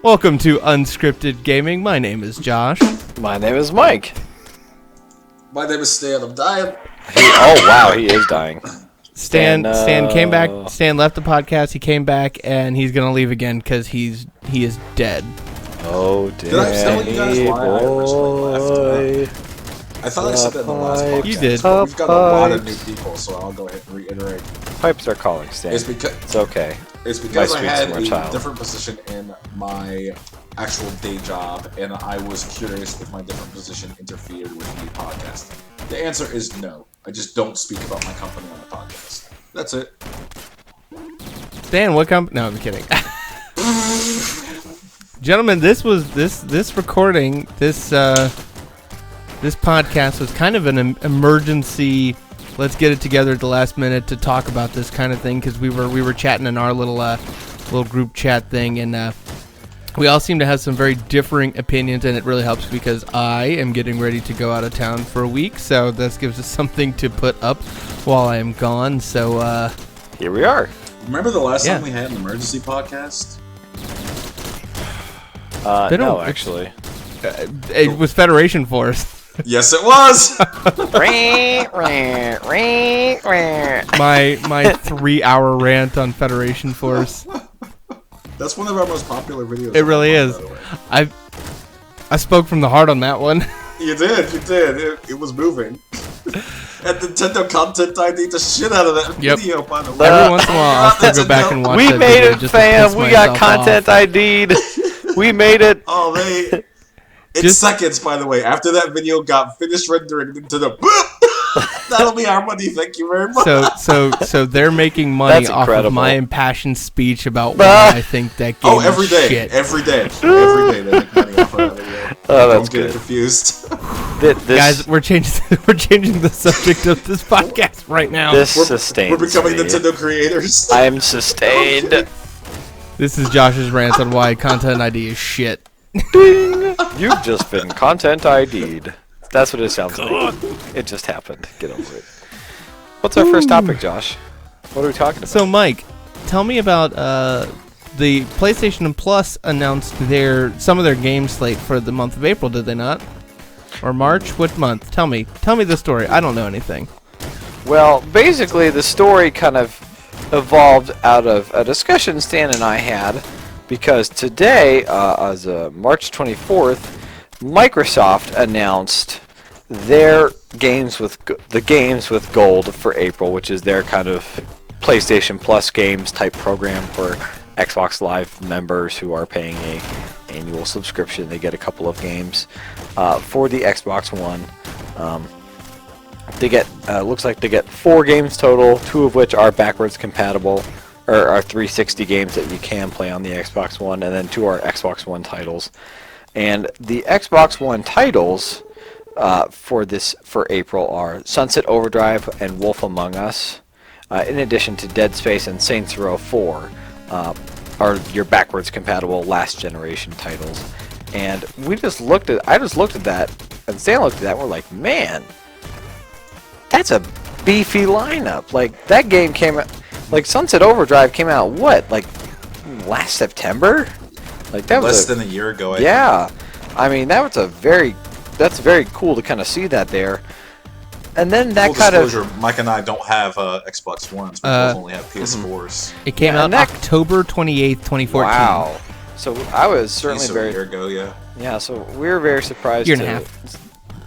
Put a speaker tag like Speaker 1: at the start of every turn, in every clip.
Speaker 1: Welcome to Unscripted Gaming. My name is Josh.
Speaker 2: My name is Mike.
Speaker 3: My name is Stan. I'm dying.
Speaker 2: Oh wow, he is dying.
Speaker 1: Stan came back. Stan left the podcast. He came back, and he's gonna leave again because he is dead.
Speaker 2: Oh, damn.
Speaker 3: Did I tell you guys why I originally left? I thought I said that in the last podcast.
Speaker 1: You did.
Speaker 3: But we've got a lot of new people, so I'll go ahead and reiterate.
Speaker 2: Pipes are calling, Stan.
Speaker 3: It's
Speaker 2: okay.
Speaker 3: It's because
Speaker 2: My
Speaker 3: I had
Speaker 2: sweet
Speaker 3: a
Speaker 2: child.
Speaker 3: different position in my actual day job, and I was curious if my different position interfered with me podcasting. The answer is no. I just don't speak about my company on the podcast. That's it.
Speaker 1: Stan, what company? No, I'm kidding. Gentlemen, this recording, this podcast was kind of an emergency. Let's get it together at the last minute to talk about this kind of thing because we were chatting in our little group chat thing, and we all seem to have some very differing opinions, and it really helps because I am getting ready to go out of town for a week, so this gives us something to put up while I am gone. So
Speaker 2: Here we are.
Speaker 3: Remember the last time we had an emergency podcast?
Speaker 2: No, actually.
Speaker 1: It was Federation Force.
Speaker 3: Yes, it was!
Speaker 1: my 3-hour rant on Federation Force.
Speaker 3: That's one of our most popular videos.
Speaker 1: It really is. I spoke from the heart on that one.
Speaker 3: You did. It was moving. And Nintendo Content ID the shit out of that video, by the way.
Speaker 1: Every once in a while, I'll still go back and watch
Speaker 2: We
Speaker 1: that
Speaker 2: made
Speaker 1: video
Speaker 2: it,
Speaker 1: just to
Speaker 2: fam.
Speaker 1: piss
Speaker 2: We got
Speaker 1: myself
Speaker 2: content
Speaker 1: off.
Speaker 2: ID'd. We made it.
Speaker 3: Oh, it's seconds, by the way. After that video got finished rendering into the boop, that'll be our money. Thank you very much.
Speaker 1: So they're making money
Speaker 2: That's
Speaker 1: off
Speaker 2: incredible.
Speaker 1: of my impassioned speech about why I think that game
Speaker 3: every
Speaker 1: is
Speaker 3: day,
Speaker 1: shit.
Speaker 3: every day they make money off of that video.
Speaker 2: Oh, that's
Speaker 3: Don't get
Speaker 2: good.
Speaker 3: confused.
Speaker 1: Guys, we're changing the subject of this podcast right now.
Speaker 2: This sustains
Speaker 3: We're becoming
Speaker 2: me.
Speaker 3: Nintendo creators.
Speaker 2: I am sustained.
Speaker 3: Okay.
Speaker 1: This is Josh's rant on why Content ID is shit.
Speaker 2: You've just been content ID'd. That's what it sounds like. It just happened. Get over it. What's our first topic, Josh? What are we talking about?
Speaker 1: So, Mike, tell me about the PlayStation Plus announced some of their game slate for the month of April, did they not? Or March? What month? Tell me the story. I don't know anything.
Speaker 2: Well, basically, the story kind of evolved out of a discussion Stan and I had, because today, as March 24th, Microsoft announced their games with gold for April, which is their kind of PlayStation Plus games type program for Xbox Live members who are paying a annual subscription. They get a couple of games for the Xbox One. They get looks like they get 4 games total, 2 of which are backwards compatible, or are 360 games that you can play on the Xbox One, and then 2 are Xbox One titles. And the Xbox One titles for April are Sunset Overdrive and Wolf Among Us, in addition to Dead Space and Saints Row 4, are your backwards compatible last generation titles. And I just looked at that, and Stan looked at that, and we're like, man, that's a beefy lineup. Like, that game came out, like Sunset Overdrive came out, what, like last September? Like, that was
Speaker 3: less than a year ago.
Speaker 2: I think. I mean, that's very cool to kind of see that there. And then that
Speaker 3: Full
Speaker 2: kind
Speaker 3: disclosure,
Speaker 2: of
Speaker 3: Mike and I don't have Xbox Ones. We both only have PS4s.
Speaker 1: It came out October 28th, 2014.
Speaker 2: wow. So I was certainly
Speaker 3: A year ago, yeah.
Speaker 2: Yeah, so we were very surprised
Speaker 1: Year and a
Speaker 2: to
Speaker 1: half.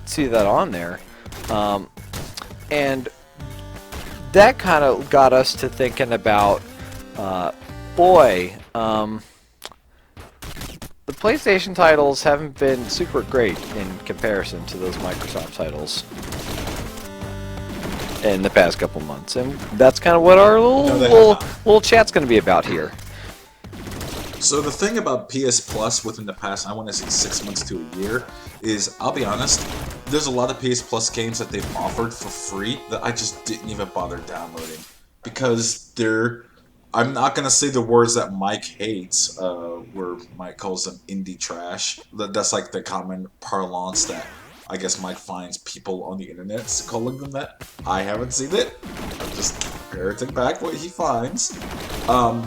Speaker 2: see that on there. And that kind of got us to thinking about, the PlayStation titles haven't been super great in comparison to those Microsoft titles in the past couple months. And that's kind of what our little chat's going to be about here.
Speaker 3: So the thing about PS Plus within the past, I want to say 6 months to a year, is, I'll be honest, there's a lot of PS Plus games that they've offered for free that I just didn't even bother downloading. Because I'm not going to say the words that Mike hates, where Mike calls them indie trash. That's like the common parlance that I guess Mike finds people on the internet calling them that. I haven't seen it. I'm just parroting back what he finds.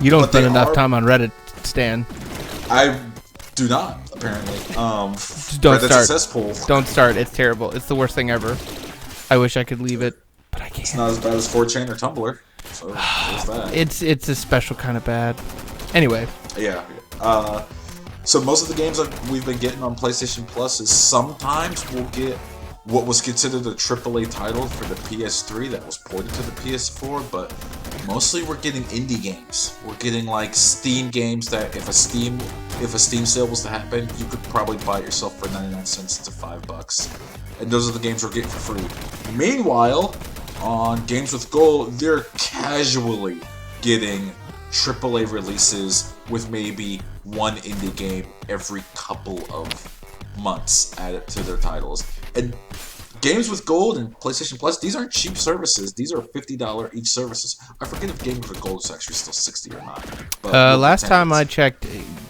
Speaker 1: You don't spend enough time on Reddit, Stan.
Speaker 3: do not, apparently.
Speaker 1: Just don't
Speaker 3: Reddit's a
Speaker 1: start.
Speaker 3: cesspool.
Speaker 1: Don't start. It's terrible. It's the worst thing ever. I wish I could leave it, but I can't.
Speaker 3: It's not as bad as 4chan or Tumblr. So there's that.
Speaker 1: It's a special kind of bad. Anyway.
Speaker 3: Yeah. So most of the games that we've been getting on PlayStation Plus is sometimes we'll get what was considered a AAA title for the PS3 that was ported to the PS4, but mostly we're getting indie games. We're getting like Steam games that if a Steam sale was to happen, you could probably buy it yourself for 99 cents to $5. And those are the games we're getting for free. Meanwhile, on Games with Gold, they're casually getting AAA releases with maybe one indie game every couple of months added to their titles. And Games with Gold and PlayStation Plus, these aren't cheap services. These are $50 each services. I forget if Games with Gold is actually still $60 or not. But
Speaker 1: last time I checked,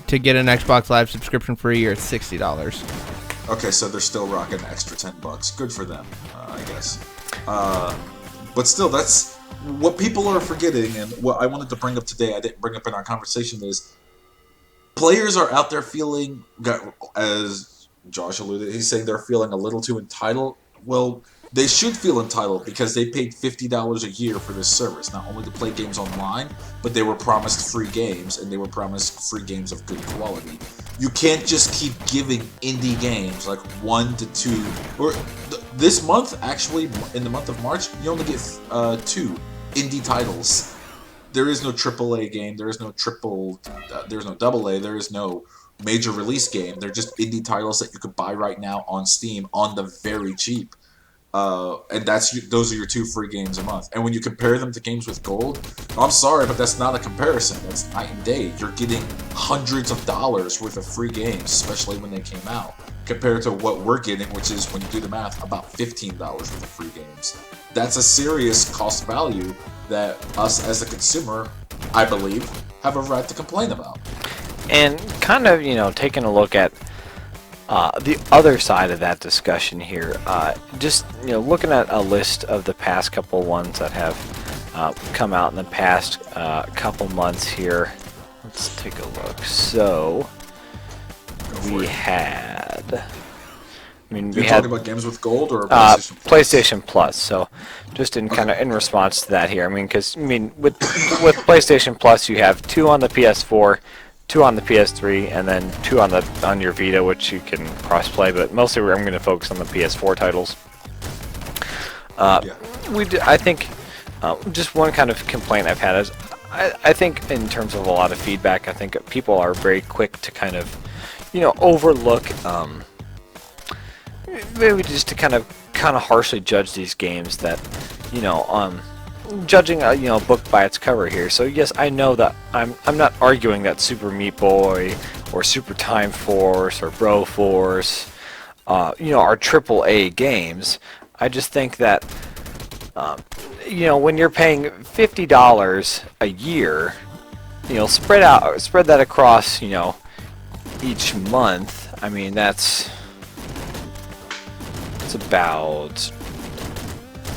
Speaker 1: to get an Xbox Live subscription for a year, it's $60.
Speaker 3: Okay, so they're still rocking the extra $10. Good for them, I guess. But still, that's what people are forgetting, and what I wanted to bring up today, I didn't bring up in our conversation, is players are out there feeling, as Josh alluded, he's saying they're feeling a little too entitled. Well, they should feel entitled because they paid $50 a year for this service, not only to play games online, but they were promised free games, and they were promised free games of good quality. You can't just keep giving indie games like 1 to 2, or this month, actually, in the month of March, you only get 2 indie titles. There is no AAA game, there is no there's no AA, there is no major release game. They're just indie titles that you could buy right now on Steam on the very cheap. And those are your 2 free games a month. And when you compare them to Games with Gold, I'm sorry, but that's not a comparison. That's night and day. You're getting hundreds of dollars worth of free games, especially when they came out, compared to what we're getting, which is, when you do the math, about $15 worth of free games. That's a serious cost value that us as a consumer, I believe, have a right to complain about.
Speaker 2: And kind of, taking a look at the other side of that discussion here, just looking at a list of the past couple ones that have come out in the past couple months here. Let's take a look. So we had.
Speaker 3: You're talking about Games with Gold or PlayStation Plus?
Speaker 2: PlayStation Plus. So, just in response to that here, because with PlayStation Plus, you have 2 on the PS4, 2 on the PS3, and then 2 on your Vita, which you can cross-play. But mostly, I'm going to focus on the PS4 titles. I think just one kind of complaint I've had is I think in terms of a lot of feedback, I think people are very quick to kind of overlook. Maybe just to kind of harshly judge these games that, judging a book by its cover here. So yes, I know that I'm not arguing that Super Meat Boy or Super Time Force or Bro Force, are AAA games. I just think that, when you're paying $50 a year, spread that across, each month. It's about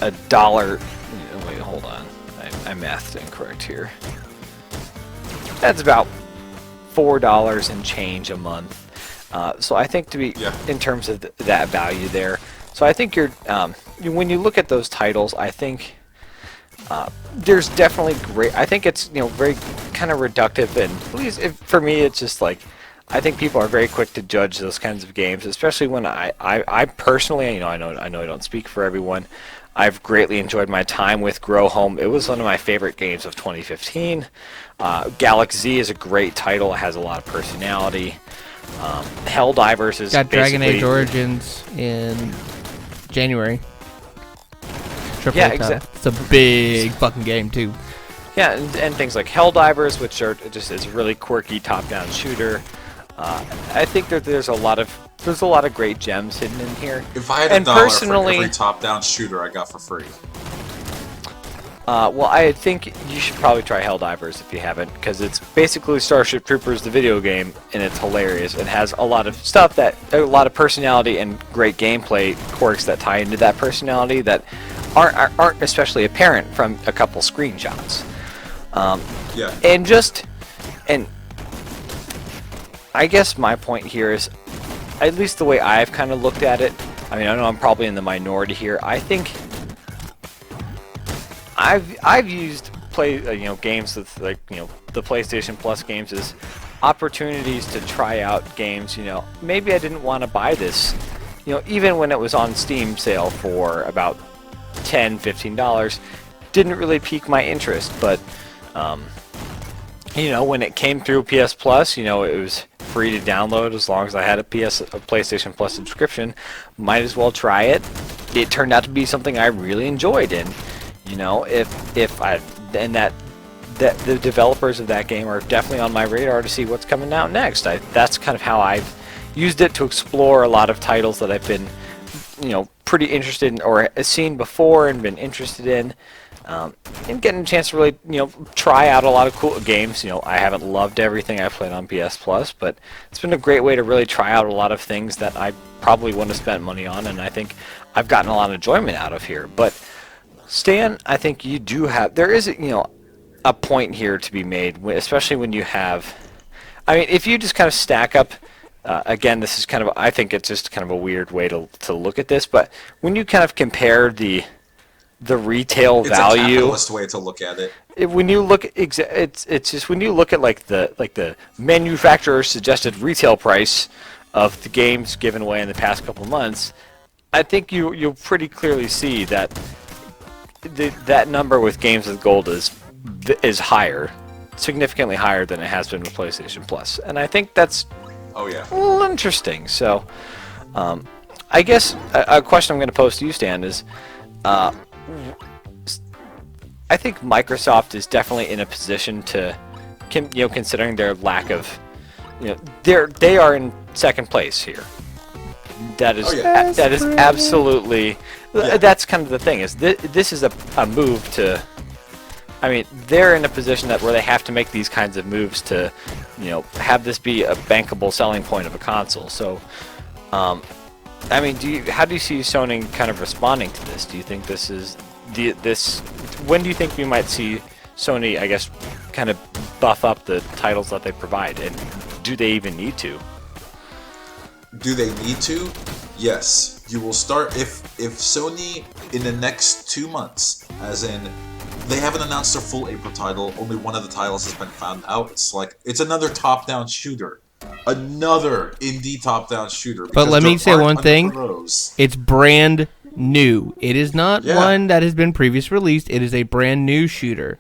Speaker 2: $1. Wait, hold on. I mathed incorrect here. That's about $4 and change a month. So I think in terms of that value there. So I think when you look at those titles, I think there's definitely great. I think it's very kind of reductive, and at least for me, it's just like. I think people are very quick to judge those kinds of games, especially when I personally, I know I don't speak for everyone. I've greatly enjoyed my time with Grow Home. It was one of my favorite games of 2015. Galaxy is a great title. It has a lot of personality. Helldivers is
Speaker 1: got Dragon Age Origins in January.
Speaker 2: Yeah, exactly.
Speaker 1: It's a big fucking game too.
Speaker 2: Yeah, and things like Helldivers, which are just is a really quirky top-down shooter. I think that there's a lot of great gems hidden in here.
Speaker 3: If I had $1 for every top-down shooter I got for free.
Speaker 2: Well, I think you should probably try Helldivers if you haven't, because it's basically Starship Troopers, the video game, and it's hilarious. It has a lot of stuff a lot of personality and great gameplay quirks that tie into that personality that aren't especially apparent from a couple screenshots.
Speaker 3: Yeah.
Speaker 2: I guess my point here is, at least the way I've kind of looked at it, I mean, I know I'm probably in the minority here. I think I've used games with the PlayStation Plus games as opportunities to try out games. Maybe I didn't want to buy this, even when it was on Steam sale for about $10-15, didn't really pique my interest. But when it came through PS Plus, it was free to download as long as I had a PlayStation Plus subscription. Might as well try it. It turned out to be something I really enjoyed, and the developers of that game are definitely on my radar to see what's coming out next. That's kind of how I've used it to explore a lot of titles that I've been, pretty interested in or seen before and been interested in. And getting a chance to really, try out a lot of cool games. I haven't loved everything I've played on PS Plus, but it's been a great way to really try out a lot of things that I probably wouldn't have spent money on, and I think I've gotten a lot of enjoyment out of here. But Stan, I think there is, a point here to be made, especially when you have, if you just kind of stack up, again, this is kind of, I think it's just kind of a weird way to look at this, but when you kind of compare the retail value,
Speaker 3: it's a capitalist way to look at it.
Speaker 2: When you look, it's just when you look at like the manufacturer's suggested retail price of the games given away in the past couple months, I think you'll pretty clearly see that that number with games with gold is higher, significantly higher than it has been with PlayStation Plus, and I think that's a little interesting. So, I guess a question I'm going to pose to you, Stan, is. I think Microsoft is definitely in a position to, considering their lack of, they are in second place here. That is that is absolutely, that's kind of the thing. Is this is a move to, they're in a position where they have to make these kinds of moves to, have this be a bankable selling point of a console. So, how do you see Sony kind of responding to this? Do you think this is when do you think we might see Sony, I guess, kind of buff up the titles that they provide, and do they even need to?
Speaker 3: Do they need to? Yes. You will start if Sony in the next 2 months, as in they haven't announced their full April title, only one of the titles has been found out. It's another top-down shooter. Another indie top-down shooter.
Speaker 1: But let me say one thing. It's brand new. It is not one that has been previously released. It is a brand new shooter.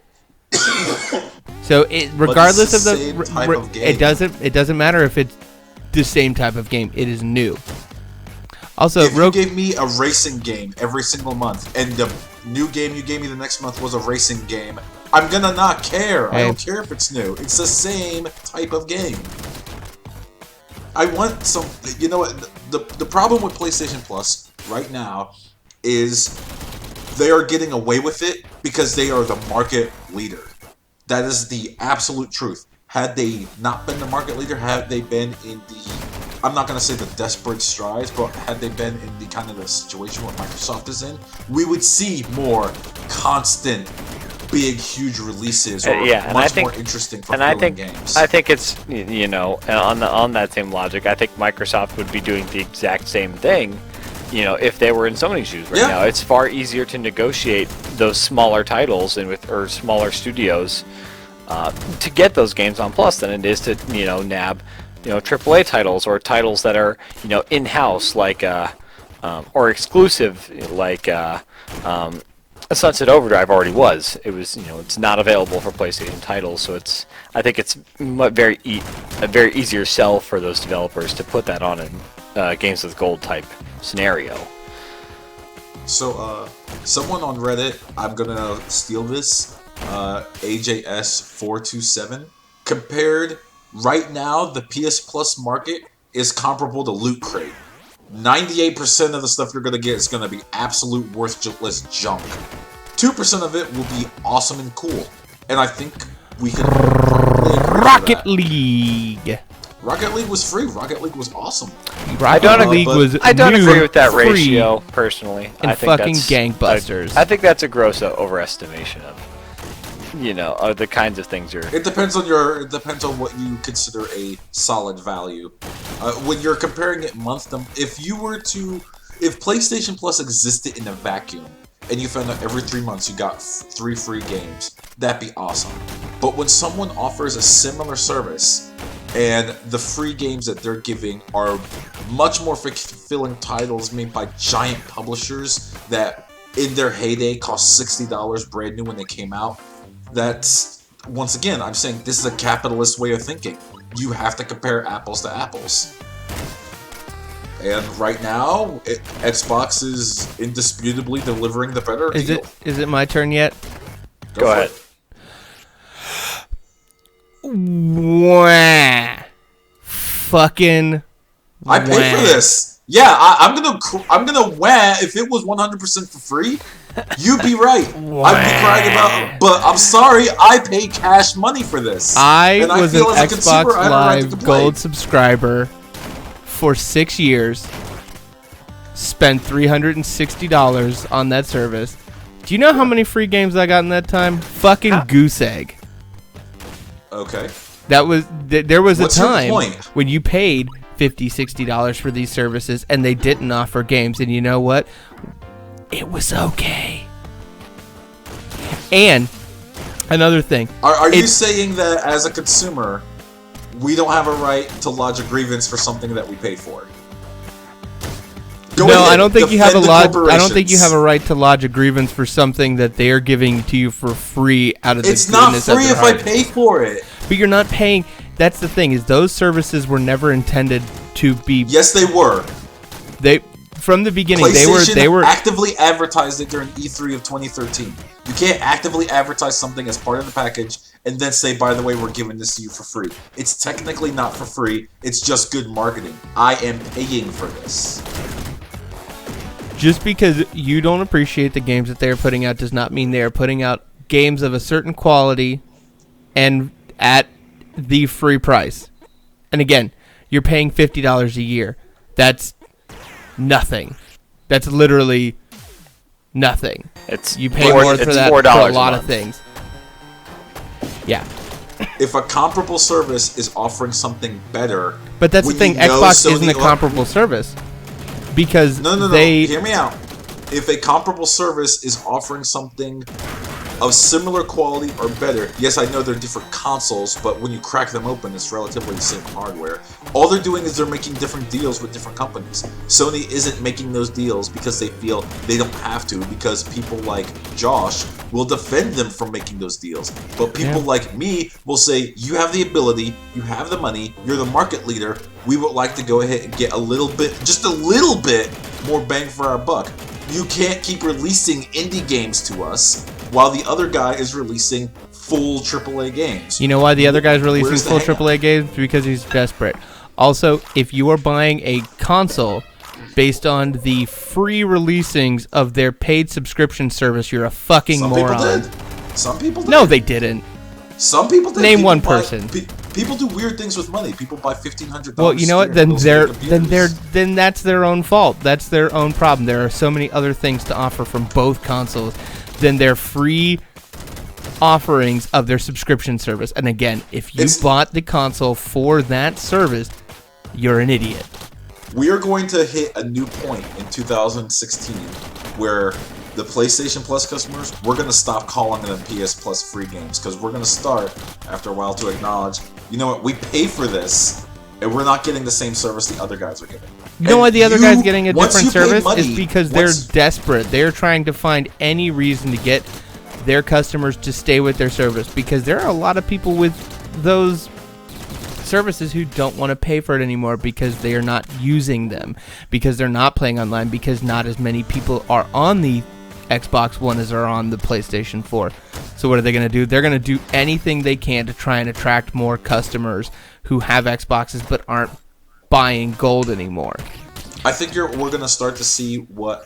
Speaker 1: So regardless of the
Speaker 3: type of game.
Speaker 1: It doesn't matter if it's the same type of game. It is new. Also,
Speaker 3: if you gave me a racing game every single month, and the new game you gave me the next month was a racing game, I'm gonna not care. I don't care if it's new. It's the same type of game. I want some. You know what? The problem with PlayStation Plus right now is they are getting away with it because they are the market leader. That is the absolute truth. Had they not been the market leader, had they been in the, I'm not going to say the desperate strides, but had they been in the kind of the situation where Microsoft is in, we would see more constant, big, huge releases, or more interesting, fulfilling games.
Speaker 2: I think it's, on that same logic, I think Microsoft would be doing the exact same thing, if they were in Sony's shoes right now. It's far easier to negotiate those smaller titles or smaller studios to get those games on Plus than it is to, nab, AAA titles or titles that are, in-house, like, or exclusive, like, Sunset Overdrive already was. It was, it's not available for PlayStation titles, so I think it's a very easier sell for those developers to put that on in games with gold type scenario.
Speaker 3: So, someone on Reddit, I'm gonna steal this, AJS427, compared right now the PS Plus market is comparable to Loot Crate. 98% of the stuff you're gonna get is gonna be absolute worthless junk. 2% of it will be awesome and cool, and I think we can.
Speaker 1: Rocket League.
Speaker 3: Rocket League was free. Rocket League was awesome.
Speaker 2: I don't agree with that ratio personally.
Speaker 1: And fucking gangbusters.
Speaker 2: I think that's a gross overestimation of. you know, are the kinds of things you're...
Speaker 3: It depends on what you consider a solid value. When you're comparing it month to... If PlayStation Plus existed in a vacuum, and you found out every 3 months you got 3 free games, that'd be awesome. But when someone offers a similar service, and the free games that they're giving are much more fulfilling titles made by giant publishers that, in their heyday, cost $60 brand new when they came out, that's, once again, I'm saying this is a capitalist way of thinking. You have to compare apples to apples. And right now, Xbox is indisputably delivering the better deal.
Speaker 1: Is it my turn yet?
Speaker 2: Go ahead.
Speaker 1: Wah. Fucking
Speaker 3: I paid for this. Yeah, I'm gonna wah if it was 100% for free. You'd be right. I'd be crying about, but I'm sorry, I paid cash money for this.
Speaker 1: I was an Xbox Live Gold subscriber for 6 years. Spent $360 on that service. Do you know how many free games I got in that time? Fucking goose egg.
Speaker 3: Okay.
Speaker 1: There was a
Speaker 3: What's your
Speaker 1: time
Speaker 3: point?
Speaker 1: when you paid $50, $60 for these services and they didn't offer games, and you know what? It was okay. And another thing.
Speaker 3: Are you saying that as a consumer, we don't have a right to lodge a grievance for something that we paid for?
Speaker 1: No, I don't think you have I don't think you have a right to lodge a grievance for something that they are giving to you for free out of the
Speaker 3: It's not
Speaker 1: goodness of
Speaker 3: free
Speaker 1: their
Speaker 3: if
Speaker 1: heart.
Speaker 3: I pay for it.
Speaker 1: But you're not paying. That's the thing, is those services were never intended to be.
Speaker 3: Yes, they were.
Speaker 1: From the beginning,
Speaker 3: PlayStation
Speaker 1: they were
Speaker 3: actively advertised it during E3 of 2013. You can't actively advertise something as part of the package and then say, by the way, we're giving this to you for free. It's technically not for free. It's just good marketing. I am paying for this.
Speaker 1: Just because you don't appreciate the games that they're putting out does not mean they are putting out games of a certain quality and at the free price. And again, you're paying $50 a year. That's nothing. That's literally nothing. You pay more for that for a lot of things. Yeah.
Speaker 3: If a comparable service is offering something better,
Speaker 1: but that's the thing. Xbox isn't a comparable service because
Speaker 3: no.
Speaker 1: They
Speaker 3: hear me out. If a comparable service is offering something of similar quality or better, yes, I know they're different consoles, but when you crack them open, it's relatively the same hardware. All they're doing is they're making different deals with different companies. Sony isn't making those deals because they feel they don't have to, because people like Josh will defend them from making those deals. But people like me will say, you have the ability, you have the money, you're the market leader, we would like to go ahead and get a little bit, just a little bit more bang for our buck. You can't keep releasing indie games to us while the other guy is releasing full AAA games.
Speaker 1: You know why the other guy's releasing full AAA games? Because he's desperate. Also, if you are buying a console based on the free releasings of their paid subscription service, you're a fucking moron.
Speaker 3: Some people did.
Speaker 1: No, they didn't.
Speaker 3: Some people did.
Speaker 1: Name one person.
Speaker 3: People do weird things with money. People buy $1,500.
Speaker 1: Well, you know what? Then that's their own fault. That's their own problem. There are so many other things to offer from both consoles than their free offerings of their subscription service. And again, if you bought the console for that service, you're an idiot.
Speaker 3: We are going to hit a new point in 2016 where the PlayStation Plus customers, we're going to stop calling them PS Plus free games, because we're going to start, after a while, to acknowledge, you know what, we pay for this, and we're not getting the same service the other guys are getting.
Speaker 1: You know why the other guy's getting a different service? Is because they're desperate. They're trying to find any reason to get their customers to stay with their service, because there are a lot of people with those services who don't want to pay for it anymore because they are not using them, because they're not playing online, because not as many people are on the Xbox One as are on the PlayStation 4. So what are they going to do? They're going to do anything they can to try and attract more customers who have Xboxes but aren't buying gold anymore.
Speaker 3: I think we're going to start to see what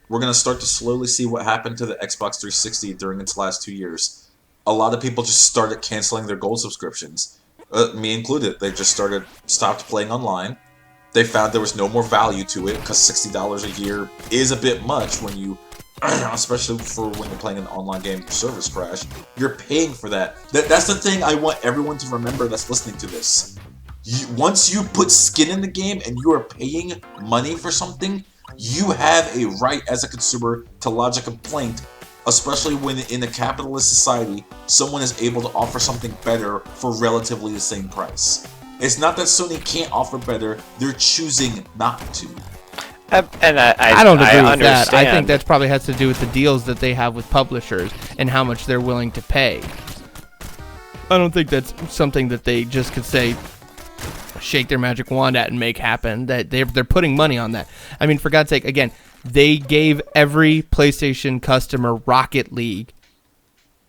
Speaker 3: we're going to start to slowly see what happened to the Xbox 360 during its last 2 years. A lot of people just started canceling their gold subscriptions. Me included. They just stopped playing online. They found there was no more value to it because $60 a year is a bit much when you especially for when you're playing an online game, your servers crash. You're paying for that. That's the thing I want everyone to remember that's listening to this. Once you put skin in the game and you are paying money for something, you have a right as a consumer to lodge a complaint, especially when in a capitalist society, someone is able to offer something better for relatively the same price. It's not that Sony can't offer better, they're choosing not to.
Speaker 2: And
Speaker 1: I don't agree with
Speaker 2: understand.
Speaker 1: that. I think that probably has to do with the deals that they have with publishers and how much they're willing to pay. I don't think that's something that they just could say, shake their magic wand at and make happen. That they're putting money on that. I mean, for God's sake, again, they gave every PlayStation customer Rocket League,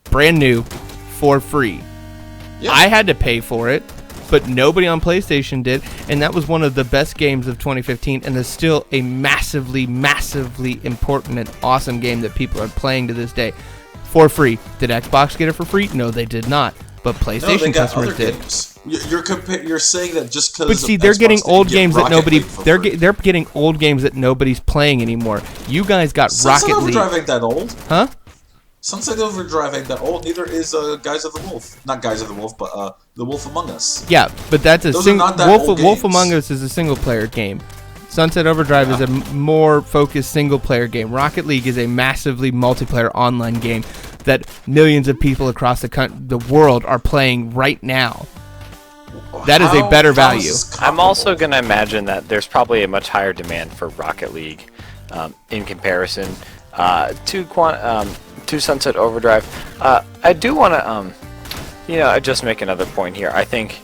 Speaker 1: brand new, for free. Yep. I had to pay for it, but nobody on PlayStation did, and that was one of the best games of 2015, and is still a massively, massively important and awesome game that people are playing to this day for free. Did Xbox get it for free? No, they did not, but PlayStation customers did.
Speaker 3: Games. You're saying that just because.
Speaker 1: But see, they're getting old games that nobody. They're getting old games that nobody's playing anymore. You guys got Rocket League.
Speaker 3: Sunset Overdrive ain't that old.
Speaker 1: Huh?
Speaker 3: Sunset Overdrive ain't that old. Neither is Guys of the Wolf. Not Guys of the Wolf, but The Wolf Among Us.
Speaker 1: Yeah, but that's a Wolf Among Us is a single player game. Sunset Overdrive is a more focused single player game. Rocket League is a massively multiplayer online game that millions of people across the world are playing right now. That is a better value.
Speaker 2: I'm also going to imagine that there's probably a much higher demand for Rocket League in comparison to Sunset Overdrive. I do want to, just make another point here. I think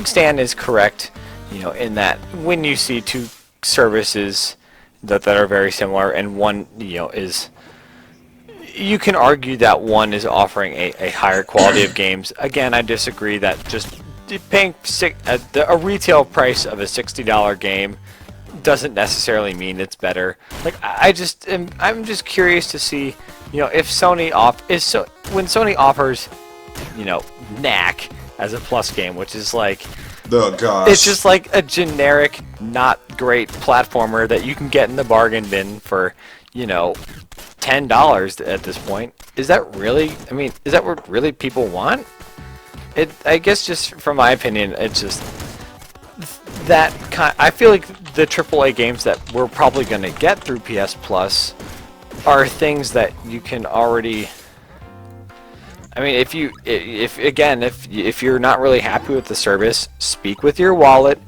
Speaker 2: Stan is correct, in that when you see two services that are very similar, and one, is, you can argue that one is offering a higher quality of games. Again, I disagree that just paying a retail price of a $60 game doesn't necessarily mean it's better. Like, I'm just curious to see, if Sony when Sony offers, Knack as a plus game, which is like,
Speaker 3: oh gosh,
Speaker 2: it's just like a generic, not great platformer that you can get in the bargain bin for, $10 at this point. Is that really? I mean, is that what really people want? I guess, just from my opinion, it's just that I feel like the AAA games that we're probably going to get through PS Plus are things that you can already. I mean, if you're not really happy with the service, speak with your wallet,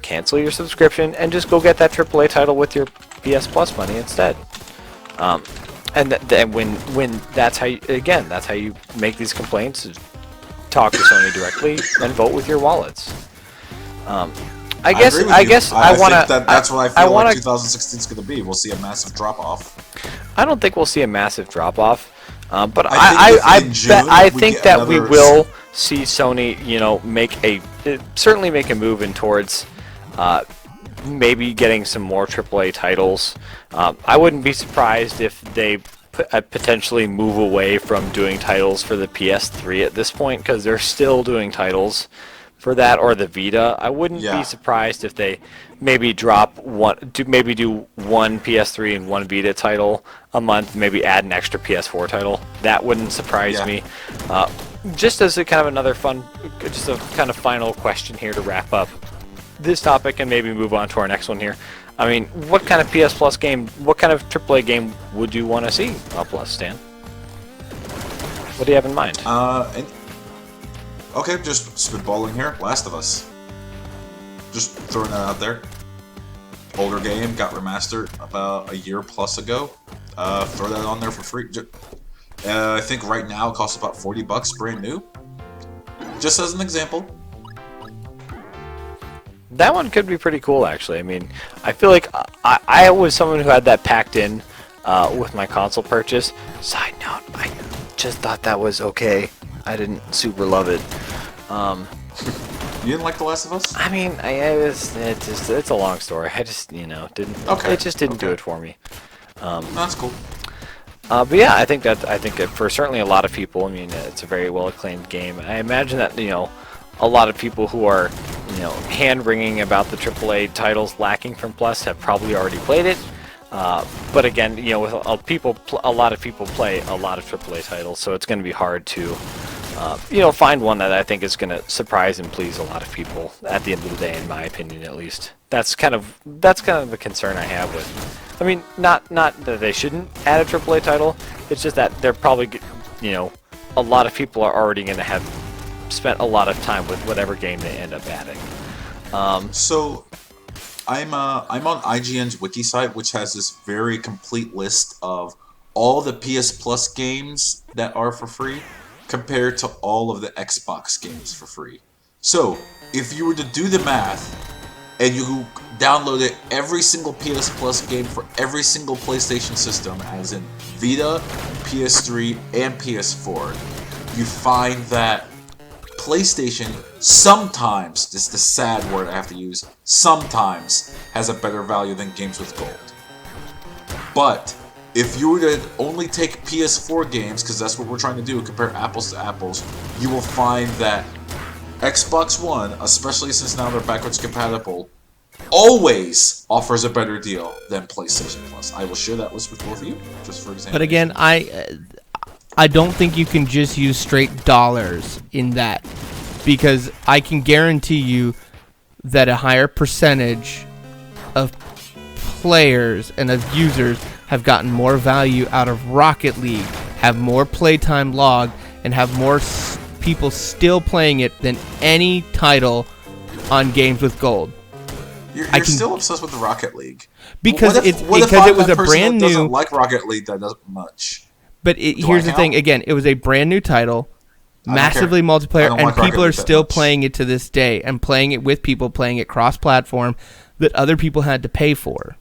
Speaker 2: cancel your subscription, and just go get that AAA title with your PS Plus money instead. And then when that's how you make these complaints. Talk to Sony directly and vote with your wallets. I guess I want to.
Speaker 3: That's what I feel like 2016 is going to be. We'll see a massive drop off.
Speaker 2: I don't think we'll see a massive drop off, but I think that we will see Sony, certainly make a move in towards maybe getting some more AAA titles. I wouldn't be surprised if they potentially move away from doing titles for the PS3 at this point, because they're still doing titles for that, or the Vita. I wouldn't be surprised if they maybe do one PS3 and one Vita title a month, maybe add an extra PS4 title. That wouldn't surprise me. Just as a kind of another just a kind of final question here to wrap up this topic and maybe move on to our next one here. I mean, what kind of PS Plus game, what kind of AAA game would you want to see on Plus, Stan? What do you have in mind?
Speaker 3: Okay, just spitballing here. Last of Us. Just throwing that out there. Older game, got remastered about a year plus ago. Throw that on there for free. I think right now it costs about $40, brand new. Just as an example.
Speaker 2: That one could be pretty cool, actually. I mean, I feel like I was someone who had that packed in with my console purchase. Side note, I just thought that was okay. I didn't super love it.
Speaker 3: You didn't like The Last of Us?
Speaker 2: I mean, it's a long story. I just, didn't. Okay. It just didn't do it for me.
Speaker 3: That's cool.
Speaker 2: But yeah, I think that for certainly a lot of people, I mean, it's a very well acclaimed game. I imagine that a lot of people who are hand-wringing about the AAA titles lacking from Plus have probably already played it. But again, you know, with a lot of people play a lot of AAA titles, so it's going to be hard to, you know, find one that I think is going to surprise and please a lot of people at the end of the day, in my opinion, at least. That's kind of the concern I have with. I mean, not that they shouldn't add a AAA title. It's just that they're probably, you know, a lot of people are already going to have spent a lot of time with whatever game they end up adding.
Speaker 3: So, I'm on IGN's wiki site, which has this very complete list of all the PS Plus games that are for free compared to all of the Xbox games for free. So, if you were to do the math and you downloaded every single PS Plus game for every single PlayStation system, as in Vita, PS3, and PS4, you find that PlayStation sometimes, this is the sad word I have to use, sometimes has a better value than games with gold. But if you were to only take PS4 games, because that's what we're trying to do, compare apples to apples, you will find that Xbox One, especially since now they're backwards compatible, always offers a better deal than PlayStation Plus. I will share that list with both of you, just for example.
Speaker 1: But again, I don't think you can just use straight dollars in that, because I can guarantee you that a higher percentage of players and of users have gotten more value out of Rocket League, have more playtime logged, and have more people still playing it than any title on games with gold.
Speaker 3: You're still obsessed with the Rocket League.
Speaker 1: Because
Speaker 3: what
Speaker 1: it was a brand new.
Speaker 3: Doesn't like Rocket League that doesn't much.
Speaker 1: But here's the thing. Again, it was a brand new title, massively multiplayer, and
Speaker 3: like
Speaker 1: people
Speaker 3: Rocket
Speaker 1: are
Speaker 3: League
Speaker 1: still
Speaker 3: that much.
Speaker 1: playing it to this day, and playing it with people, playing it cross-platform that other people had to pay for.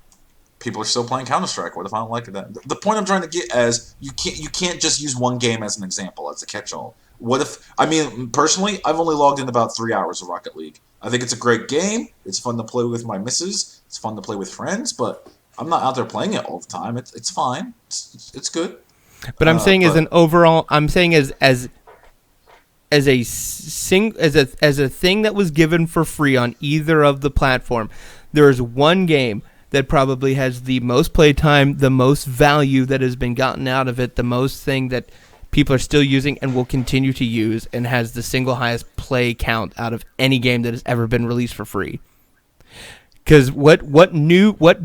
Speaker 3: People are still playing Counter-Strike. What if I don't like it? The point I'm trying to get is you can't just use one game as an example, as a catch-all. What if, I mean, personally, I've only logged in about 3 hours of Rocket League. I think it's a great game. It's fun to play with my missus. It's fun to play with friends, but I'm not out there playing it all the time. It's fine. It's good.
Speaker 1: But I'm saying as an overall, I'm saying as a thing that was given for free on either of the platform, there is one game that probably has the most playtime, the most value that has been gotten out of it, the most thing that people are still using and will continue to use, and has the single highest play count out of any game that has ever been released for free. Because what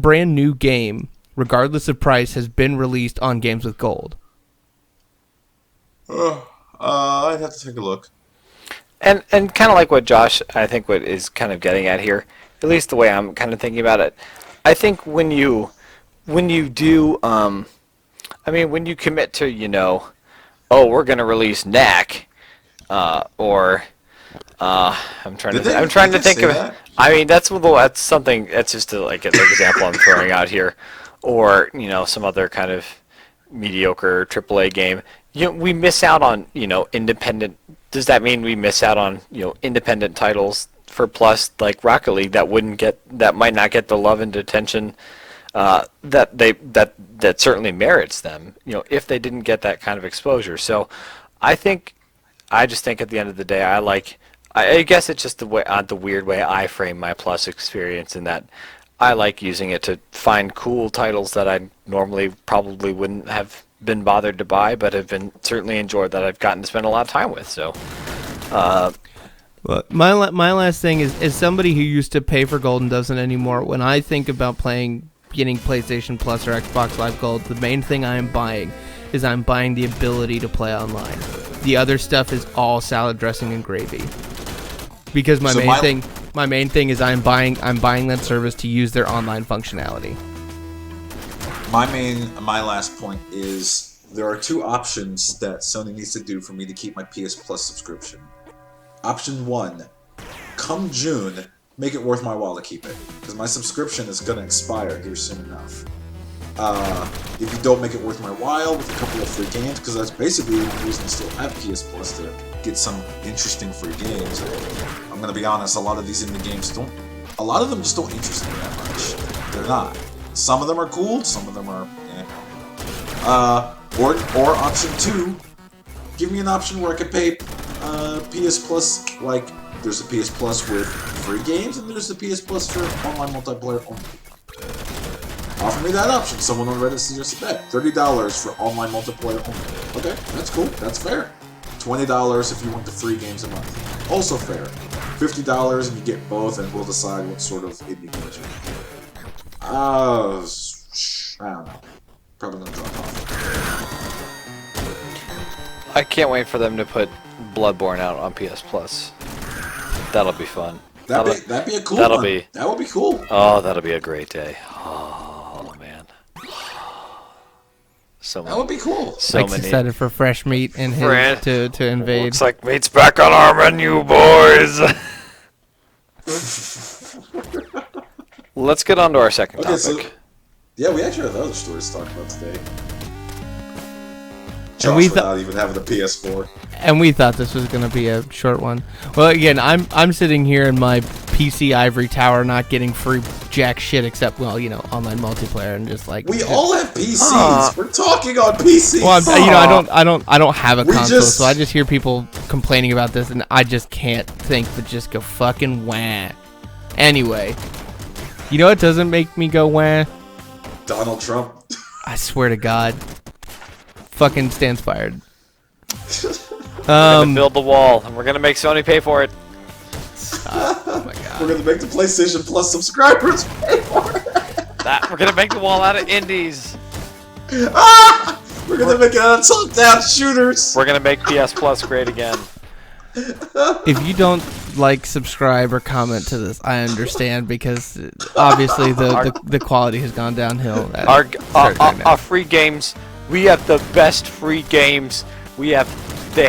Speaker 1: brand new game, regardless of price, has been released on games with gold?
Speaker 3: I'd have to take a look.
Speaker 2: And kind of like what Josh, I think, what is kind of getting at here, at least the way I'm kind of thinking about it, I think when you do, when you commit to, you know, oh, we're going to release NAC, or I'm trying to think of it. I mean, that's something. That's just like an example I'm throwing out here, or you know, some other kind of mediocre AAA game. You know, we miss out on, you know, independent. Does that mean we miss out on, you know, independent titles for Plus, like Rocket League, that might not get the love and attention that certainly merits them, you know, if they didn't get that kind of exposure. So I just think at the end of the day, I guess it's just the weird way I frame my Plus experience, in that I like using it to find cool titles that I normally probably wouldn't have been bothered to buy, but have been certainly enjoyed, that I've gotten to spend a lot of time with. So
Speaker 1: well, my last thing is somebody who used to pay for gold and doesn't anymore. When I think about getting PlayStation Plus or Xbox Live Gold, the main thing I'm buying is the ability to play online. The other stuff is all salad dressing and gravy. Because my main thing is I'm buying that service to use their online functionality.
Speaker 3: My last point is there are two options that Sony needs to do for me to keep my PS Plus subscription. Option 1, come June, make it worth my while to keep it, because my subscription is going to expire here soon enough. If you don't make it worth my while with a couple of free games, because that's basically the only reason I still have PS Plus, to get some interesting free games. I'm going to be honest, a lot of these indie games just don't interest me that much. They're not. Some of them are cool, some of them are or option 2, give me an option where I could pay PS Plus, like there's a PS Plus with free games and there's the PS Plus for online multiplayer only. offer me that option. Someone on Reddit suggested that. $30 for online multiplayer only. Okay, that's cool. That's fair. $20 if you want the free games a month. Also fair. $50 and you get both, and we'll decide what sort of indie games you want. I don't know. Probably gonna drop off.
Speaker 2: I can't wait for them to put Bloodborne out on PS Plus. That'll be fun.
Speaker 3: That'd be a cool
Speaker 2: that'll
Speaker 3: one.
Speaker 2: be-
Speaker 3: That would be cool.
Speaker 2: Oh, that'll be a great day. Oh man. So
Speaker 3: That would be cool.
Speaker 2: so
Speaker 1: Mike's
Speaker 2: many.
Speaker 1: excited for fresh meat and
Speaker 2: Fran-
Speaker 1: to invade.
Speaker 2: Looks like meat's back on our menu, boys. Let's get on to our second
Speaker 3: Okay,
Speaker 2: topic.
Speaker 3: so yeah, we actually have other stories to talk about today.
Speaker 1: And we
Speaker 3: Josh without even having the PS4.
Speaker 1: And we thought this was going to be a short one. Well, again, I'm sitting here in my PC ivory tower, not getting free jack shit except, well, you know, online multiplayer, and just like
Speaker 3: We all have PCs. We're talking on PCs.
Speaker 1: Well, you know, I don't have a
Speaker 3: We
Speaker 1: console,
Speaker 3: just-
Speaker 1: so I just hear people complaining about this, and I just can't think but just go fucking wah. Anyway, you know what doesn't make me go wah?
Speaker 3: Donald Trump.
Speaker 1: I swear to God, fucking stands fired.
Speaker 2: We're gonna build the wall, and we're gonna make Sony pay for it.
Speaker 1: Oh my God.
Speaker 3: We're gonna make the PlayStation Plus subscribers pay for it.
Speaker 2: We're gonna make the wall out of indies.
Speaker 3: We're gonna make it out of top-down shooters.
Speaker 2: We're gonna make PS Plus great again.
Speaker 1: If you don't like, subscribe, or comment to this, I understand, because obviously the quality has gone downhill.
Speaker 2: Our free games. We have the best free games. They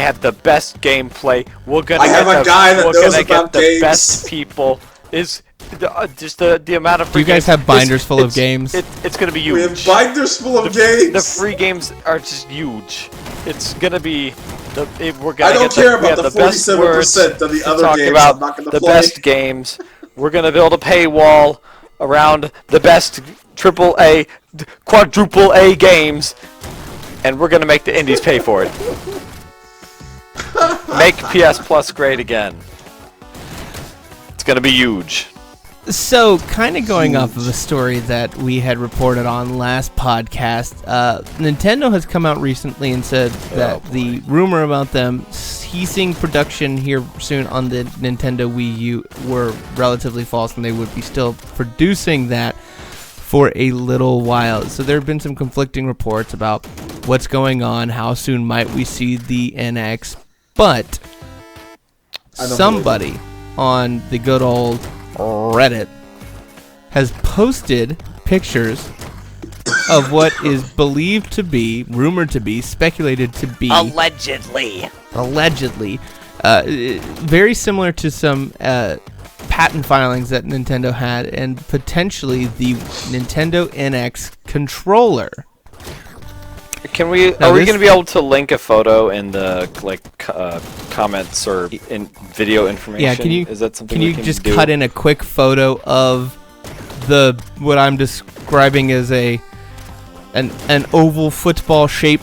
Speaker 2: have the best gameplay. We're gonna
Speaker 3: I have a guy that
Speaker 2: we're
Speaker 3: knows
Speaker 2: gonna
Speaker 3: about
Speaker 2: get the
Speaker 3: games.
Speaker 2: best people. Is just the amount of
Speaker 1: Do
Speaker 2: free
Speaker 1: you guys
Speaker 2: games
Speaker 1: have binders
Speaker 2: is-
Speaker 1: full of
Speaker 2: it's-
Speaker 1: games?
Speaker 2: It's gonna be huge.
Speaker 3: We have binders full of games.
Speaker 2: The free games are just huge. It's gonna be we're
Speaker 3: I
Speaker 2: gonna
Speaker 3: don't
Speaker 2: get
Speaker 3: care
Speaker 2: we
Speaker 3: about
Speaker 2: have
Speaker 3: the
Speaker 2: best words
Speaker 3: 47% of the
Speaker 2: to
Speaker 3: other
Speaker 2: talk
Speaker 3: games
Speaker 2: about
Speaker 3: I'm not gonna
Speaker 2: the
Speaker 3: play.
Speaker 2: best games. We're gonna build a paywall around the best triple A, quadruple A games, and we're gonna make the indies pay for it. Make PS Plus great again. It's gonna be huge.
Speaker 1: So, kind of going off of a story that we had reported on last podcast, Nintendo has come out recently and said that the rumor about them ceasing production here soon on the Nintendo Wii U were relatively false, and they would be still producing that for a little while. So there have been some conflicting reports about what's going on, how soon might we see the NX, but somebody on the good old Reddit has posted pictures of what is believed to be, rumored to be, speculated to be, allegedly, very similar to some patent filings that Nintendo had, and potentially the Nintendo NX controller.
Speaker 2: Can we?
Speaker 1: Now
Speaker 2: Are we
Speaker 1: this-
Speaker 2: going to be able to link a photo in the comments or in video information?
Speaker 1: Yeah, can you?
Speaker 2: Is that something
Speaker 1: Can
Speaker 2: we
Speaker 1: you
Speaker 2: can
Speaker 1: just
Speaker 2: do?
Speaker 1: cut in a quick photo of what I'm describing as an oval football shape?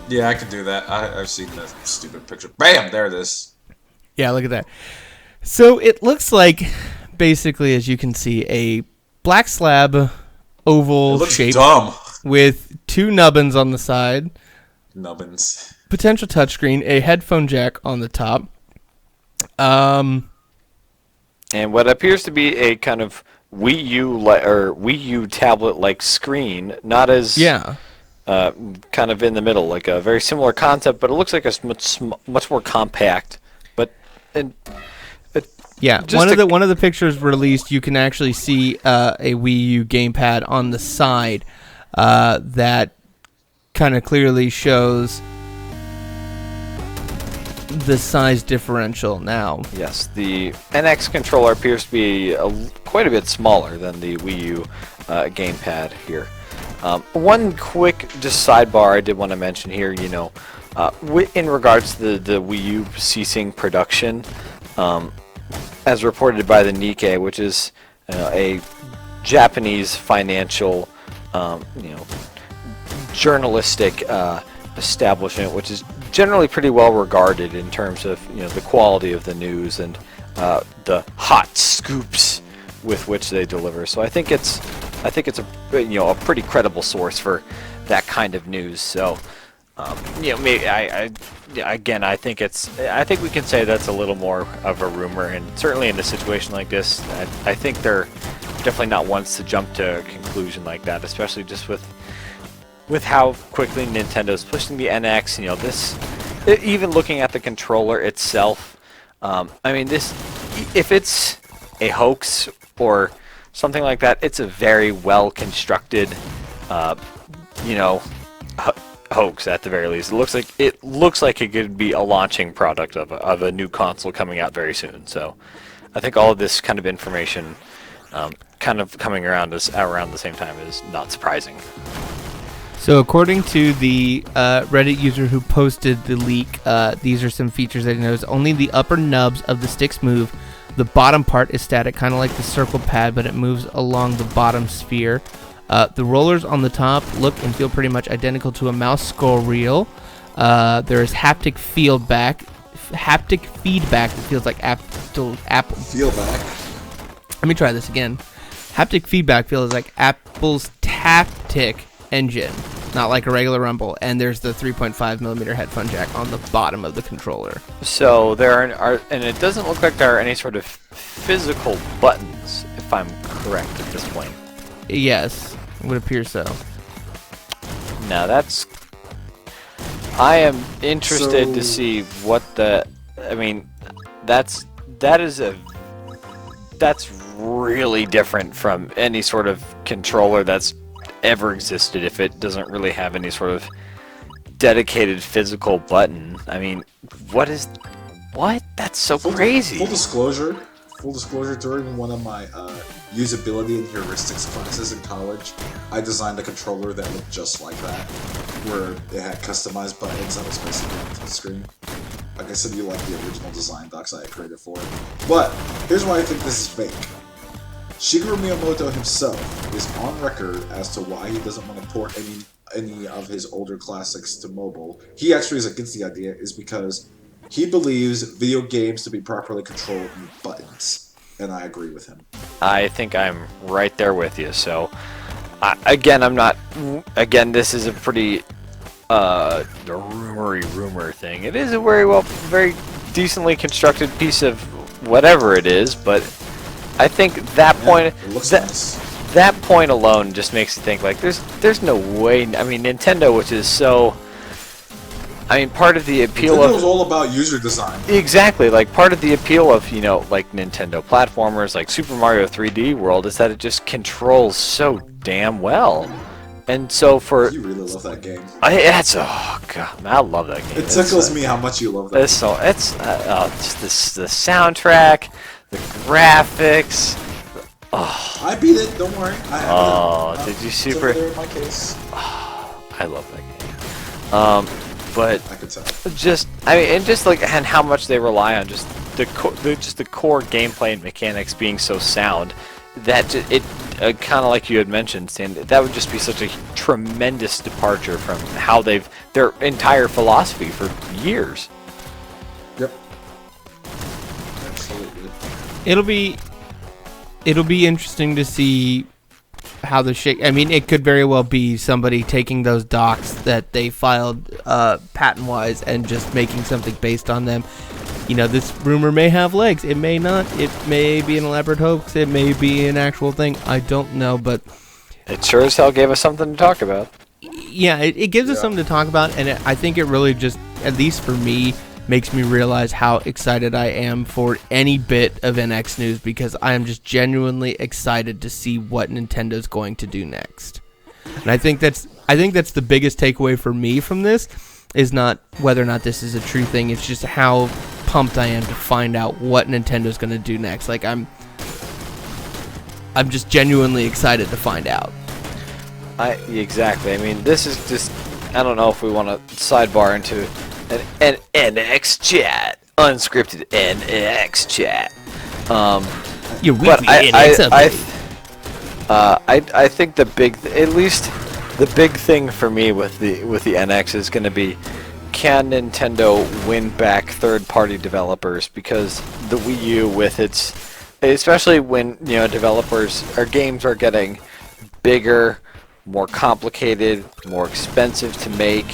Speaker 3: Yeah, I can do that. I've seen that stupid picture. Bam! There it is.
Speaker 1: Yeah, look at that. So it looks like, basically, as you can see, a black slab
Speaker 3: It
Speaker 1: oval
Speaker 3: looks
Speaker 1: shape
Speaker 3: dumb.
Speaker 1: with two nubbins on the side,
Speaker 3: Nubbins.
Speaker 1: potential touchscreen, a headphone jack on the top.
Speaker 2: And what appears to be a kind of Wii U or Wii U tablet-like screen, not as kind of in the middle, like a very similar concept, but it looks like a much more compact. But
Speaker 1: Yeah,
Speaker 2: Just
Speaker 1: one of the pictures released, you can actually see a Wii U gamepad on the side that kind of clearly shows the size differential now.
Speaker 2: yes, the NX controller appears to be quite a bit smaller than the Wii U gamepad here. One quick just sidebar I did want to mention here, you know, in regards to the Wii U ceasing production, as reported by the Nikkei, which is a Japanese financial, journalistic establishment, which is generally pretty well regarded in terms of the quality of the news and the hot scoops with which they deliver. So I think it's a a pretty credible source for that kind of news. So maybe again, I think we can say that's a little more of a rumor, and certainly in a situation like this, I think they're definitely not ones to jump to a conclusion like that, especially just with how quickly Nintendo's pushing the NX. Even looking at the controller itself, I mean, if it's a hoax or something like that, it's a very well constructed, hoax at the very least. It looks like it could be a launching product of a new console coming out very soon. So, I think all of this kind of information, kind of coming around the same time, is not surprising.
Speaker 1: So according to the Reddit user who posted the leak, these are some features that he knows. Only the upper nubs of the sticks move. The bottom part is static, kind of like the circle pad, but it moves along the bottom sphere. The rollers on the top look and feel pretty much identical to a mouse scroll wheel. There is haptic feedback that feels like Apple.
Speaker 3: Feedback.
Speaker 1: Let me try this again. Haptic feedback feels like Apple's Taptic engine, not like a regular rumble. And there's the 3.5mm headphone jack on the bottom of the controller.
Speaker 2: So there are, and it doesn't look like there are any sort of physical buttons, if I'm correct at this point.
Speaker 1: Yes, it would appear so.
Speaker 2: Now I am interested to see what that's really different from any sort of controller that's ever existed, if it doesn't really have any sort of dedicated physical button. I mean, what? That's so crazy.
Speaker 3: Full disclosure, during one of my usability and heuristics classes in college, I designed a controller that looked just like that, where it had customized buttons that was basically on the screen. Like I said, you like the original design docs I had created for it. But here's why I think this is fake. Shigeru Miyamoto himself is on record as to why he doesn't want to port any of his older classics to mobile. He actually is against the idea, is because he believes video games to be properly controlled with buttons. And I agree with him.
Speaker 2: I think I'm right there with you. So, this is a pretty rumor thing. It is a very decently constructed piece of whatever it is, but I think that that point alone just makes you think, like, there's no way. I mean, Nintendo, which is so, part of the appeal
Speaker 3: Nintendo's all about user design.
Speaker 2: Exactly, like part of the appeal of like Nintendo platformers like Super Mario 3D World is that it just controls so damn well. And so
Speaker 3: you really love that game.
Speaker 2: Oh god, man, I love that game.
Speaker 3: It tickles me how much you love that.
Speaker 2: It's the soundtrack, the graphics. Oh.
Speaker 3: I beat it. Don't worry.
Speaker 2: Did you super?
Speaker 3: It's over there in my case.
Speaker 2: Oh, I love that game. But
Speaker 3: I could tell.
Speaker 2: And how much they rely on just the core gameplay and mechanics being so sound that it kind of like you had mentioned, Stan, that would just be such a tremendous departure from how their entire philosophy for years.
Speaker 3: Yep. Absolutely.
Speaker 1: It'll be interesting to see how the shake. It could very well be somebody taking those docs that they filed patent-wise and just making something based on them. This rumor may have legs. It may not. It may be an elaborate hoax. It may be an actual thing. I don't know, but
Speaker 2: it sure as hell gave us something to talk about.
Speaker 1: Yeah, it gives us something to talk about, and I think it really just, at least for me, makes me realize how excited I am for any bit of NX news, because I am just genuinely excited to see what Nintendo's going to do next. And I think that's the biggest takeaway for me from this, is not whether or not this is a true thing. It's just how pumped I am to find out what Nintendo's going to do next. Like, I'm just genuinely excited to find out.
Speaker 2: Exactly. This is just, I don't know if we want to sidebar into an NX chat, unscripted NX chat.
Speaker 1: Your weekly NX
Speaker 2: update. I think at least the big thing for me with the NX is going to be, can Nintendo win back third-party developers? Because the Wii U, with its especially when developers or games are getting bigger, more complicated, more expensive to make.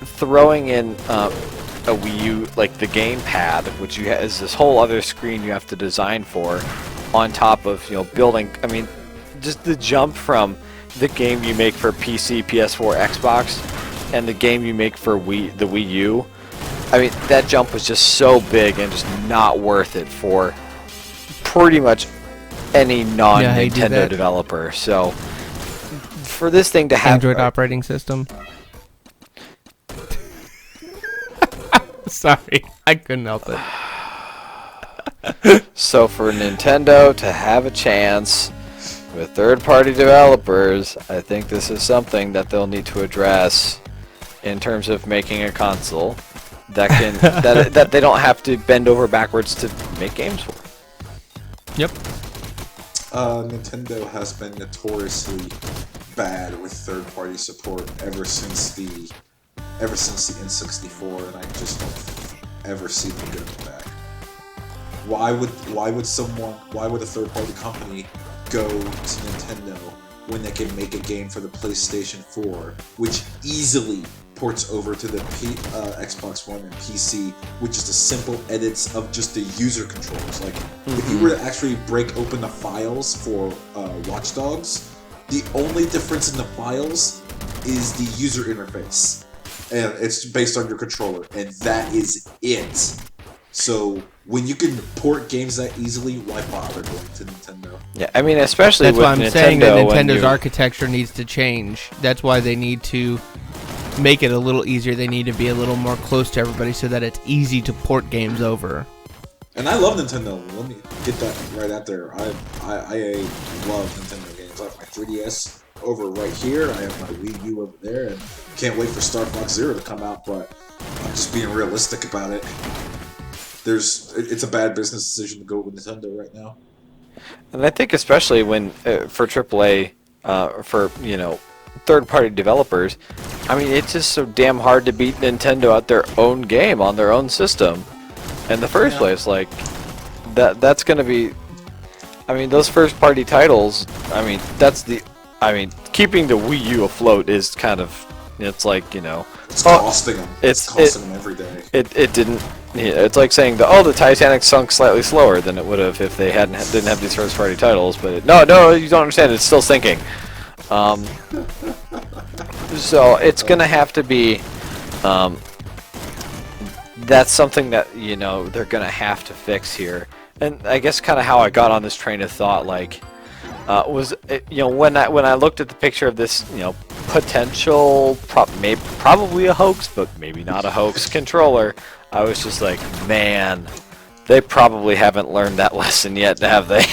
Speaker 2: Throwing in a Wii U, like the gamepad, which is this whole other screen you have to design for, on top of building. I mean, just the jump from the game you make for PC, PS4, Xbox, and the game you make for the Wii U. I mean, that jump was just so big and just not worth it for pretty much any non-Nintendo developer. So, for this thing to have
Speaker 1: Android operating system. Sorry, I couldn't help it.
Speaker 2: So for Nintendo to have a chance with third-party developers, I think this is something that they'll need to address in terms of making a console that can that they don't have to bend over backwards to make games for.
Speaker 1: Yep.
Speaker 3: Nintendo has been notoriously bad with third-party support ever since the N64, and I just don't ever see them getting back. Why would a third-party company go to Nintendo when they can make a game for the PlayStation 4, which easily ports over to the Xbox One and PC with just the simple edits of just the user controls? Like, if you were to actually break open the files for Watch Dogs, the only difference in the files is the user interface. And it's based on your controller, and that is it. So when you can port games that easily, why bother going to Nintendo?
Speaker 2: Yeah, I mean, especially
Speaker 1: that's
Speaker 2: with
Speaker 1: why I'm
Speaker 2: Nintendo,
Speaker 1: saying that Nintendo's architecture needs to change. That's why they need to make it a little easier. They need to be a little more close to everybody so that it's easy to port games over.
Speaker 3: And I love Nintendo. Let me get that right out there. I love Nintendo games. I have my 3DS over right here. I have my Wii U over there, and can't wait for Star Fox Zero to come out, but I'm just being realistic about it. It's a bad business decision to go with Nintendo right now.
Speaker 2: And I think especially when for AAA, for third-party developers, I mean, it's just so damn hard to beat Nintendo at their own game on their own system in the first place. Like that's going to be, I mean, those first-party titles. I mean, keeping the Wii U afloat is kind of, it's like,
Speaker 3: it's costing them. It's costing them every day.
Speaker 2: It didn't. It's like saying the Titanic sunk slightly slower than it would have if they didn't have these first-party titles. But no, you don't understand. It's still sinking. So it's gonna have to be. That's something that they're gonna have to fix here. And I guess kind of how I got on this train of thought, like, was when I looked at the picture of this potential probably a hoax, but maybe not a hoax controller, I was just like, man, they probably haven't learned that lesson yet, have they?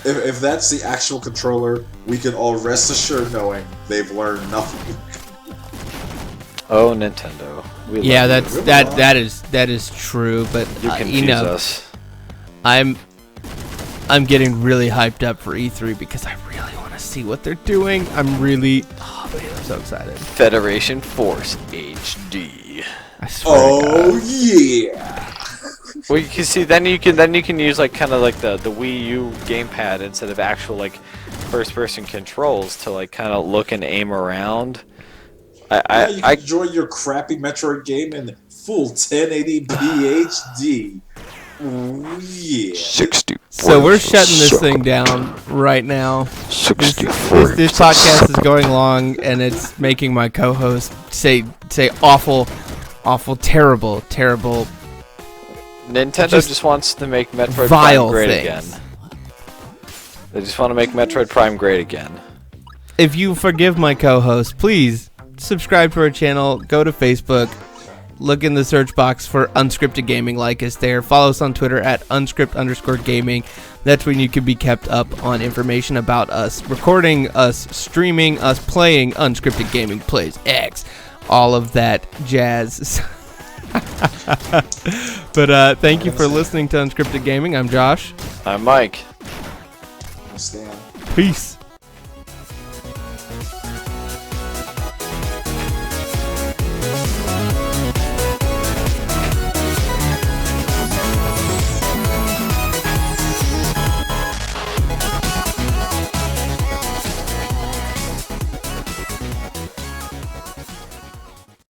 Speaker 3: If that's the actual controller, we can all rest assured knowing they've learned nothing.
Speaker 2: Oh, Nintendo.
Speaker 1: Yeah, that is true, but
Speaker 2: you confuse us.
Speaker 1: I'm getting really hyped up for E3 because I really want to see what they're doing. I'm so excited.
Speaker 2: Federation Force HD.
Speaker 1: I swear
Speaker 3: Oh yeah.
Speaker 2: Well, you can see then you can use like kind of like the Wii U gamepad instead of actual like first-person controls to like kind of look and aim around.
Speaker 3: You can enjoy your crappy Metroid game in full 1080p HD. Ooh, yeah.
Speaker 2: 60.
Speaker 1: So we're shutting this thing down right now. This podcast is going long, and it's making my co-host say awful, terrible.
Speaker 2: Nintendo just wants to make Metroid
Speaker 1: vile
Speaker 2: Prime great
Speaker 1: things.
Speaker 2: again. They just want to make Metroid Prime great again.
Speaker 1: If you forgive my co-host, please subscribe to our channel. Go to Facebook. Look in the search box for Unscripted Gaming. Like us there. Follow us on Twitter at unscript_gaming. That's when you can be kept up on information about us recording, us streaming, us playing Unscripted Gaming Plays X. All of that jazz. But thank you for listening to Unscripted Gaming. I'm Josh.
Speaker 2: I'm Mike.
Speaker 3: I'm Stan.
Speaker 1: Peace.